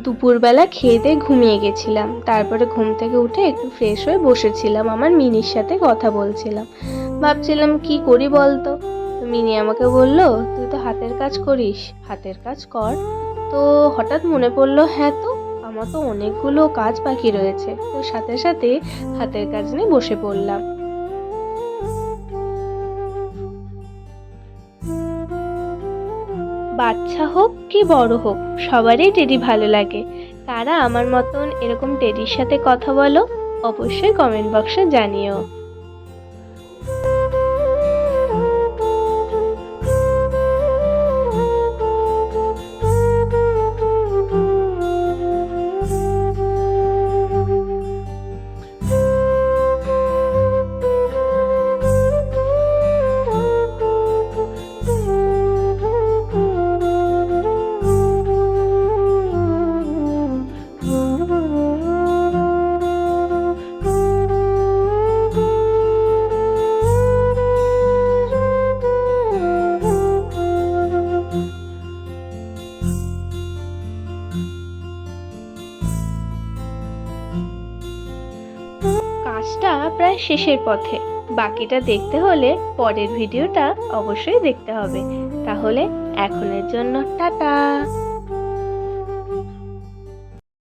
দুপুরবেলা খেয়ে দিয়ে ঘুমিয়ে গেছিলাম। তারপরে ঘুম থেকে উঠে একটু ফ্রেশ হয়ে বসেছিলাম, আমার মিনির সাথে কথা বলছিলাম। ভাবছিলাম কি করি বলতো। তো মিনি আমাকে বলল, তুই তো হাতের কাজ করিস, হাতের কাজ কর। তো হঠাৎ মনে পড়লো, হ্যাঁ তো আমার তো অনেকগুলো কাজ বাকি রয়েছে। তো সাথে সাথে হাতের কাজ নিয়ে বসে পড়লাম। বাচ্চা হোক কি বড় হোক, সবারই টেডি ভালো লাগে। কারা আমার মতন এরকম টেডির সাথে কথা বলো, অবশ্যই কমেন্ট বক্সে জানিও। কাজটা প্রায় শেষের পথে, বাকিটা দেখতে হলে পরের ভিডিওটা অবশ্যই দেখতে হবে। তাহলে এখনের জন্য টাটা।